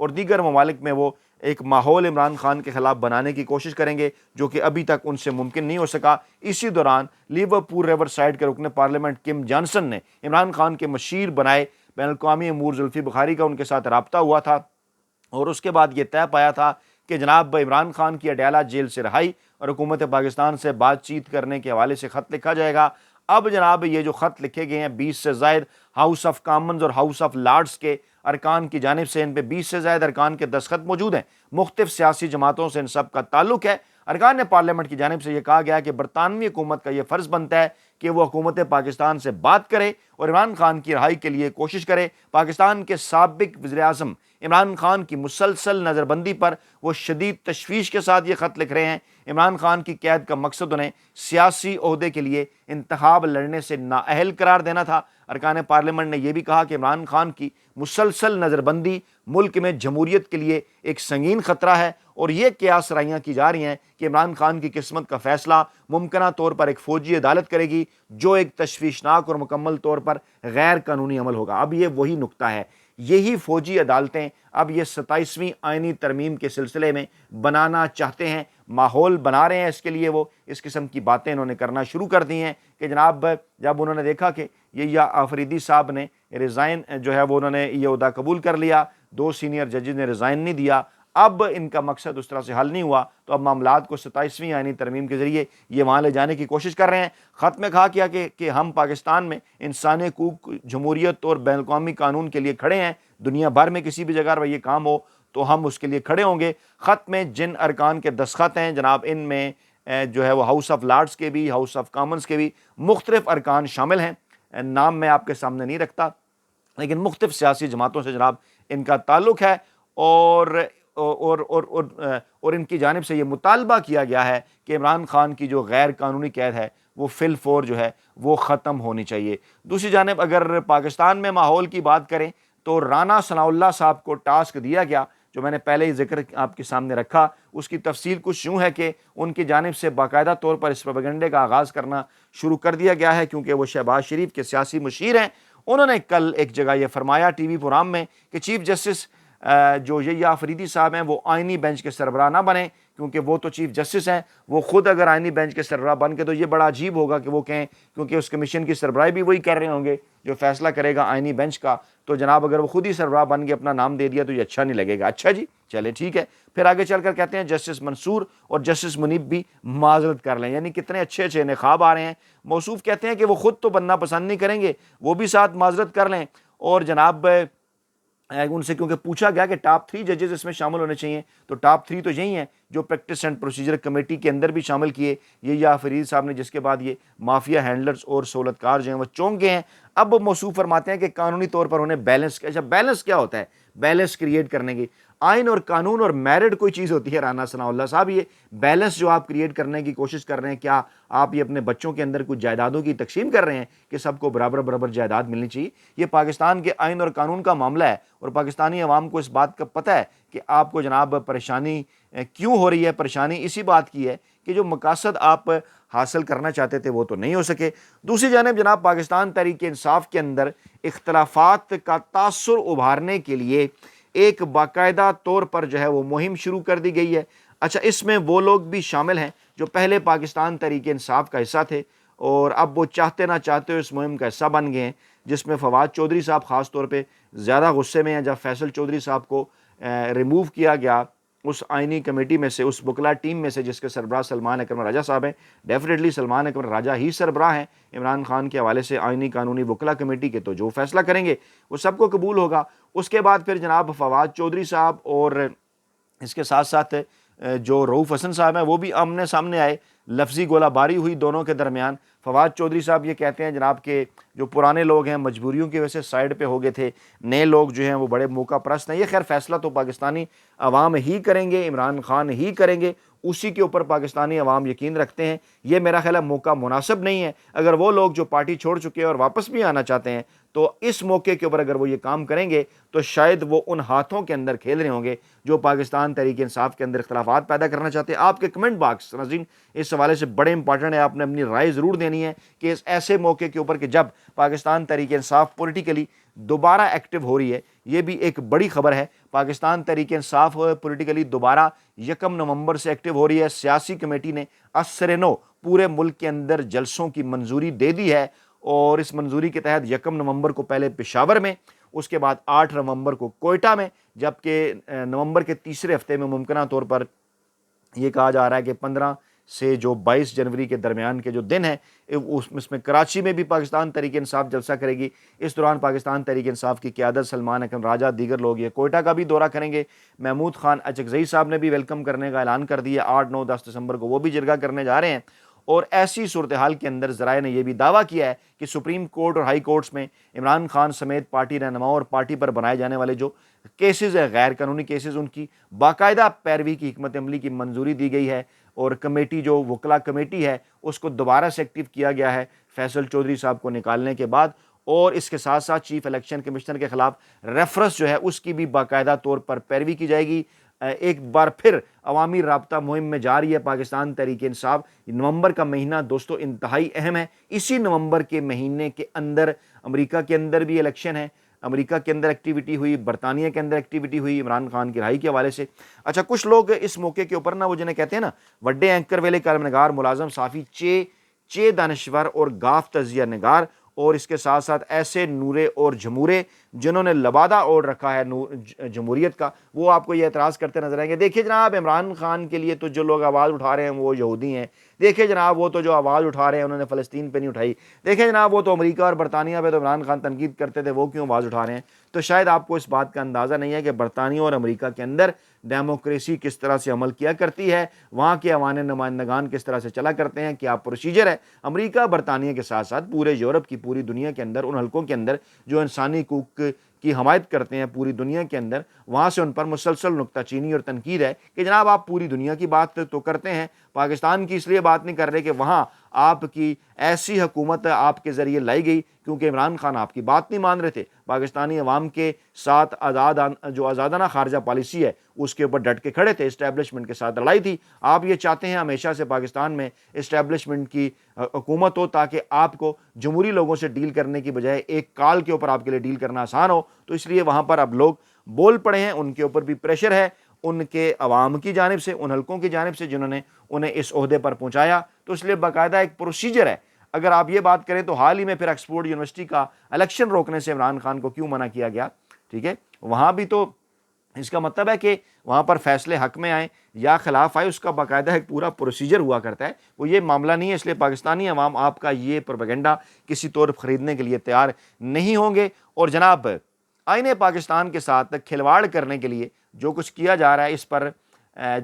اور دیگر ممالک میں وہ ایک ماحول عمران خان کے خلاف بنانے کی کوشش کریں گے جو کہ ابھی تک ان سے ممکن نہیں ہو سکا۔ اسی دوران لیورپول ریور سائڈ کے رکن پارلیمنٹ کم جانسن نے عمران خان کے مشیر بنائے بین الاقوامی امور زلفی بخاری کا ان کے ساتھ رابطہ ہوا تھا، اور اس کے بعد یہ طے پایا تھا کہ جناب عمران خان کی اڈیالہ جیل سے رہائی اور حکومت پاکستان سے بات چیت کرنے کے حوالے سے خط لکھا جائے گا۔ اب جناب یہ جو خط لکھے گئے ہیں 20 سے زائد ہاؤس آف کامنز اور ہاؤس آف لارڈز کے ارکان کی جانب سے، ان پہ 20 سے زائد ارکان کے دستخط موجود ہیں، مختلف سیاسی جماعتوں سے ان سب کا تعلق ہے۔ ارکان پارلیمنٹ کی جانب سے یہ کہا گیا کہ برطانوی حکومت کا یہ فرض بنتا ہے کہ وہ حکومت پاکستان سے بات کرے اور عمران خان کی رہائی کے لیے کوشش کرے۔ پاکستان کے سابق وزیر اعظم عمران خان کی مسلسل نظر بندی پر وہ شدید تشویش کے ساتھ یہ خط لکھ رہے ہیں۔ عمران خان کی قید کا مقصد انہیں سیاسی عہدے کے لیے انتخاب لڑنے سے نااہل قرار دینا تھا۔ ارکان پارلیمنٹ نے یہ بھی کہا کہ عمران خان کی مسلسل نظر بندی ملک میں جمہوریت کے لیے ایک سنگین خطرہ ہے، اور یہ قیاس رائیاں کی جا رہی ہیں کہ عمران خان کی قسمت کا فیصلہ ممکنہ طور پر ایک فوجی عدالت کرے گی، جو ایک تشویشناک اور مکمل طور پر غیر قانونی عمل ہوگا۔ اب یہ وہی نقطہ ہے، یہی فوجی عدالتیں اب یہ 27ویں آئینی ترمیم کے سلسلے میں بنانا چاہتے ہیں، ماحول بنا رہے ہیں اس کے لیے، وہ اس قسم کی باتیں انہوں نے کرنا شروع کر دی ہیں کہ جناب جب انہوں نے دیکھا کہ یہ آفریدی صاحب نے ریزائن جو ہے وہ انہوں نے یہ عہدہ قبول کر لیا، 2 سینئر ججز نے ریزائن نہیں دیا، اب ان کا مقصد اس طرح سے حل نہیں ہوا، تو اب معاملات کو 27ویں آئینی ترمیم کے ذریعے یہ وہاں لے جانے کی کوشش کر رہے ہیں۔ خط میں کہا کیا کہ ہم پاکستان میں انسانی حقوق، جمہوریت اور بین الاقوامی قانون کے لیے کھڑے ہیں، دنیا بھر میں کسی بھی جگہ پر یہ کام ہو تو ہم اس کے لیے کھڑے ہوں گے۔ خط میں جن ارکان کے دستخط ہیں جناب، ان میں جو ہے وہ ہاؤس آف لارڈز کے بھی، ہاؤس آف کامنز کے بھی مختلف ارکان شامل ہیں، نام میں آپ کے سامنے نہیں رکھتا، لیکن مختلف سیاسی جماعتوں سے جناب ان کا تعلق ہے، اور ان کی جانب سے یہ مطالبہ کیا گیا ہے کہ عمران خان کی جو غیر قانونی قید ہے وہ فی الفور جو ہے وہ ختم ہونی چاہیے۔ دوسری جانب اگر پاکستان میں ماحول کی بات کریں تو رانا ثناء اللہ صاحب کو ٹاسک دیا گیا، جو میں نے پہلے ہی ذکر آپ کے سامنے رکھا، اس کی تفصیل کچھ یوں ہے کہ ان کی جانب سے باقاعدہ طور پر اس پروپیگنڈے کا آغاز کرنا شروع کر دیا گیا ہے، کیونکہ وہ شہباز شریف کے سیاسی مشیر ہیں۔ انہوں نے کل ایک جگہ یہ فرمایا ٹی وی پروگرام میں کہ چیف جسٹس جو یہ آفریدی صاحب ہیں وہ آئینی بینچ کے سربراہ نہ بنیں، کیونکہ وہ تو چیف جسٹس ہیں، وہ خود اگر آئینی بینچ کے سربراہ بن کے تو یہ بڑا عجیب ہوگا کہ وہ کہیں، کیونکہ اس کمیشن کی سربراہی بھی وہی کر رہے ہوں گے جو فیصلہ کرے گا آئینی بینچ کا، تو جناب اگر وہ خود ہی سربراہ بن کے اپنا نام دے دیا تو یہ اچھا نہیں لگے گا۔ اچھا جی چلے ٹھیک ہے، پھر آگے چل کر کہتے ہیں جسٹس منصور اور جسٹس منیب بھی معذرت کر لیں، یعنی کتنے اچھے اچھے انتخاب آ رہے ہیں۔ موصوف کہتے ہیں کہ وہ خود تو بننا پسند نہیں کریں گے، وہ بھی ساتھ معذرت کر لیں، اور جناب ان سے کیونکہ پوچھا گیا کہ ٹاپ 3 ججز اس میں شامل ہونے چاہیے، تو ٹاپ 3 تو یہی ہیں جو پریکٹس اینڈ پروسیجر کمیٹی کے اندر بھی شامل کیے یہ فرید صاحب نے، جس کے بعد یہ مافیا ہینڈلرز اور سہولتکار جو ہیں وہ چونک گئے ہیں۔ اب موصوف فرماتے ہیں کہ قانونی طور پر انہیں بیلنس، اچھا بیلنس کیا ہوتا ہے؟ بیلنس کریٹ کرنے کی آئین اور قانون اور میرٹ کوئی چیز ہوتی ہے رانا ثناء اللہ صاحب؟ یہ بیلنس جو آپ کریٹ کرنے کی کوشش کر رہے ہیں، کیا آپ یہ اپنے بچوں کے اندر کچھ جائیدادوں کی تقسیم کر رہے ہیں کہ سب کو برابر برابر جائیداد ملنی چاہیے؟ یہ پاکستان کے آئین اور قانون کا معاملہ ہے، اور پاکستانی عوام کو اس بات کا پتہ ہے کہ آپ کو جناب پریشانی کیوں ہو رہی ہے۔ پریشانی اسی بات کی ہے کہ جو مقاصد آپ حاصل کرنا چاہتے تھے وہ تو نہیں ہو سکے۔ دوسری جانب جناب پاکستان تحریک انصاف کے اندر اختلافات کا تاثر ابھارنے کے لیے ایک باقاعدہ طور پر جو ہے وہ مہم شروع کر دی گئی ہے۔ اچھا، اس میں وہ لوگ بھی شامل ہیں جو پہلے پاکستان تحریک انصاف کا حصہ تھے اور اب وہ چاہتے نہ چاہتے اس مہم کا حصہ بن گئے ہیں، جس میں فواد چودھری صاحب خاص طور پہ زیادہ غصے میں ہیں جب فیصل چودھری صاحب کو ریموو کیا گیا اس آئینی کمیٹی میں سے، اس بکلا ٹیم میں سے جس کے سربراہ سلمان اکرم راجہ صاحب ہیں۔ ڈیفینیٹلی سلمان اکرم راجہ ہی سربراہ ہیں عمران خان کے حوالے سے آئینی قانونی وکلا کمیٹی کے، تو جو فیصلہ کریں گے وہ سب کو قبول ہوگا۔ اس کے بعد پھر جناب فواد چودھری صاحب اور اس کے ساتھ ساتھ جو رؤوف حسن صاحب ہیں وہ بھی آمنے سامنے آئے، لفظی گولہ باری ہوئی دونوں کے درمیان۔ فواد چودھری صاحب یہ کہتے ہیں جناب کہ جو پرانے لوگ ہیں مجبوریوں کی وجہ سے سائیڈ پہ ہو گئے تھے، نئے لوگ جو ہیں وہ بڑے موقع پرست ہیں۔ یہ خیر فیصلہ تو پاکستانی عوام ہی کریں گے، عمران خان ہی کریں گے، اسی کے اوپر پاکستانی عوام یقین رکھتے ہیں۔ یہ میرا خیال ہے موقع مناسب نہیں ہے۔ اگر وہ لوگ جو پارٹی چھوڑ چکے ہیں اور واپس بھی آنا چاہتے ہیں تو اس موقع کے اوپر اگر وہ یہ کام کریں گے تو شاید وہ ان ہاتھوں کے اندر کھیل رہے ہوں گے جو پاکستان تحریک انصاف کے اندر اختلافات پیدا کرنا چاہتے ہیں۔ آپ کے کمنٹ باکس ناظرین اس حوالے سے بڑے امپورٹنٹ ہے، آپ نے اپنی رائے ضرور دینی ہے کہ اس ایسے موقع کے اوپر کہ جب پاکستان تحریک انصاف پولیٹیکلی دوبارہ ایکٹیو ہو رہی ہے، یہ بھی ایک بڑی خبر ہے۔ پاکستان تحریک انصاف پولیٹیکلی دوبارہ 1 نومبر سے ایکٹیو ہو رہی ہے۔ سیاسی کمیٹی نے اثر نو پورے ملک کے اندر جلسوں کی منظوری دے دی ہے، اور اس منظوری کے تحت 1 نومبر کو پہلے پشاور میں، اس کے بعد 8 نومبر کو کوئٹہ میں، جبکہ نومبر کے تیسرے ہفتے میں ممکنہ طور پر یہ کہا جا رہا ہے کہ 15 سے جو 22 جنوری کے درمیان کے جو دن ہیں اس میں کراچی میں بھی پاکستان تحریک انصاف جلسہ کرے گی۔ اس دوران پاکستان تحریک انصاف کی قیادت سلمان اکرم راجہ، دیگر لوگ یہ کوئٹہ کا بھی دورہ کریں گے۔ محمود خان اچکزئی صاحب نے بھی ویلکم کرنے کا اعلان کر دیا، 8، 9، 10 دسمبر کو وہ بھی جرگہ کرنے جا رہے ہیں۔ اور ایسی صورتحال کے اندر ذرائع نے یہ بھی دعویٰ کیا ہے کہ سپریم کورٹ اور ہائی کورٹس میں عمران خان سمیت پارٹی رہنماؤں اور پارٹی پر بنائے جانے والے جو کیسز ہیں، غیر قانونی کیسز، ان کی باقاعدہ پیروی کی حکمت عملی کی منظوری دی گئی ہے، اور کمیٹی جو وکلا کمیٹی ہے اس کو دوبارہ سے ایکٹیو کیا گیا ہے فیصل چودھری صاحب کو نکالنے کے بعد، اور اس کے ساتھ ساتھ چیف الیکشن کمشنر کے خلاف ریفرنس جو ہے اس کی بھی باقاعدہ طور پر پیروی کی جائے گی۔ ایک بار پھر عوامی رابطہ مہم میں جاری ہے پاکستان تحریک انصاف۔ نومبر کا مہینہ دوستو انتہائی اہم ہے، اسی نومبر کے مہینے کے اندر امریکہ کے اندر بھی الیکشن ہے، امریکہ کے اندر ایکٹیویٹی ہوئی، برطانیہ کے اندر ایکٹیویٹی ہوئی عمران خان کی رہائی کے حوالے سے۔ اچھا، کچھ لوگ اس موقع کے اوپر وہ جنہیں کہتے ہیں نا وڈے اینکر ویلے کالم نگار، ملازم صحافی، چے دانشور اور گاف تجزیہ نگار، اور اس کے ساتھ ساتھ ایسے نورے اور جمورے جنہوں نے لبادہ اوڑھ رکھا ہے جمہوریت کا، وہ آپ کو یہ اعتراض کرتے نظر آئیں گے، دیکھیں جناب عمران خان کے لیے تو جو لوگ آواز اٹھا رہے ہیں وہ یہودی ہیں، دیکھیں جناب وہ تو جو آواز اٹھا رہے ہیں انہوں نے فلسطین پہ نہیں اٹھائی، دیکھیں جناب وہ تو امریکہ اور برطانیہ پہ تو عمران خان تنقید کرتے تھے، وہ کیوں آواز اٹھا رہے ہیں؟ تو شاید آپ کو اس بات کا اندازہ نہیں ہے کہ برطانیہ اور امریکہ کے اندر ڈیموکریسی کس طرح سے عمل کیا کرتی ہے، وہاں کے عوام نمائندگان کس طرح سے چلا کرتے ہیں، کیا پروسیجر ہے۔ امریکہ برطانیہ کے ساتھ ساتھ پورے یورپ کی، پوری دنیا کے اندر ان حلقوں کے اندر جو انسانی حقوق کی حمایت کرتے ہیں پوری دنیا کے اندر، وہاں سے ان پر مسلسل نکتہ چینی اور تنقید ہے کہ جناب آپ پوری دنیا کی بات تو کرتے ہیں، پاکستان کی اس لیے بات نہیں کر رہے کہ وہاں آپ کی ایسی حکومت آپ کے ذریعے لائی گئی کیونکہ عمران خان آپ کی بات نہیں مان رہے تھے، پاکستانی عوام کے ساتھ جو آزادانہ خارجہ پالیسی ہے اس کے اوپر ڈٹ کے کھڑے تھے، اسٹیبلشمنٹ کے ساتھ لڑائی تھی۔ آپ یہ چاہتے ہیں ہمیشہ سے پاکستان میں اسٹیبلشمنٹ کی حکومت ہو تاکہ آپ کو جمہوری لوگوں سے ڈیل کرنے کی بجائے ایک کال کے اوپر آپ کے لیے ڈیل کرنا آسان ہو، تو اس لیے وہاں پر اب لوگ بول پڑے ہیں، ان کے اوپر بھی پریشر ہے، ان کے عوام کی جانب سے، ان حلقوں کی جانب سے جنہوں نے انہیں اس عہدے پر پہنچایا، تو اس لیے باقاعدہ ایک پروسیجر ہے۔ اگر آپ یہ بات کریں تو حال ہی میں پھر آکسفورڈ یونیورسٹی کا الیکشن روکنے سے عمران خان کو کیوں منع کیا گیا، ٹھیک ہے، وہاں بھی تو اس کا مطلب ہے کہ وہاں پر فیصلے حق میں آئیں یا خلاف آئے، اس کا باقاعدہ ایک پورا پروسیجر ہوا کرتا ہے، وہ یہ معاملہ نہیں ہے، اس لیے پاکستانی عوام آپ کا یہ پروپیگنڈا کسی طور خریدنے کے لیے تیار نہیں ہوں گے۔ اور جناب آئین پاکستان کے ساتھ کھلواڑ کرنے کے لیے جو کچھ کیا جا رہا ہے اس پر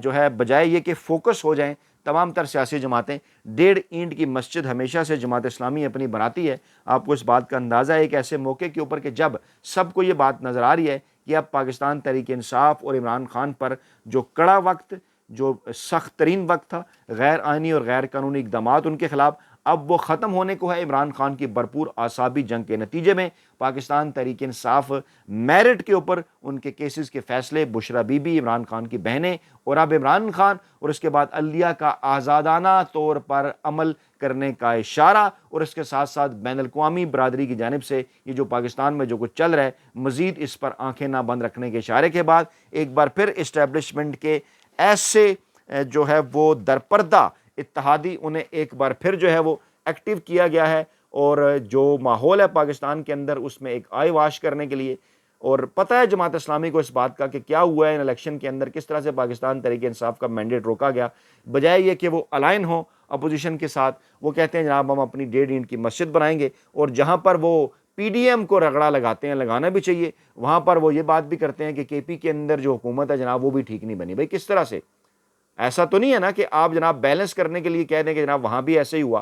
جو ہے بجائے یہ کہ فوکس ہو جائیں تمام تر سیاسی جماعتیں، 1.5 اینٹ کی مسجد ہمیشہ سے جماعت اسلامی اپنی بناتی ہے۔ آپ کو اس بات کا اندازہ ہے ایک ایسے موقع کے اوپر کہ جب سب کو یہ بات نظر آ رہی ہے کہ اب پاکستان تحریک انصاف اور عمران خان پر جو کڑا وقت، جو سخت ترین وقت تھا، غیر آئینی اور غیر قانونی اقدامات ان کے خلاف، اب وہ ختم ہونے کو ہے۔ عمران خان کی بھرپور اعصابی جنگ کے نتیجے میں پاکستان تحریک انصاف میرٹ کے اوپر ان کے کیسز کے فیصلے، بشرا بی بی، عمران خان کی بہنیں، اور اب عمران خان اور اس کے بعد علیہ کا آزادانہ طور پر عمل کرنے کا اشارہ، اور اس کے ساتھ ساتھ بین الاقوامی برادری کی جانب سے یہ جو پاکستان میں جو کچھ چل رہا ہے، مزید اس پر آنکھیں نہ بند رکھنے کے اشارے کے بعد ایک بار پھر اسٹیبلشمنٹ کے ایسے جو ہے وہ درپردہ اتحادی، انہیں ایک بار پھر جو ہے وہ ایکٹیو کیا گیا ہے، اور جو ماحول ہے پاکستان کے اندر اس میں ایک آئی واش کرنے کے لیے۔ اور پتہ ہے جماعت اسلامی کو اس بات کا کہ کیا ہوا ہے ان الیکشن کے اندر، کس طرح سے پاکستان تحریک انصاف کا مینڈیٹ روکا گیا، بجائے یہ کہ وہ الائن ہوں اپوزیشن کے ساتھ، وہ کہتے ہیں جناب ہم اپنی 1.5 اینٹ کی مسجد بنائیں گے، اور جہاں پر وہ پی ڈی ایم کو رگڑا لگاتے ہیں، لگانا بھی چاہیے، وہاں پر وہ یہ بات بھی کرتے ہیں کہ کے پی کے اندر جو حکومت ہے جناب وہ بھی ٹھیک نہیں بنی۔ بھائی کس طرح سے؟ ایسا تو نہیں ہے نا کہ آپ جناب بیلنس کرنے کے لیے کہہ دیں کہ جناب وہاں بھی ایسے ہی ہوا۔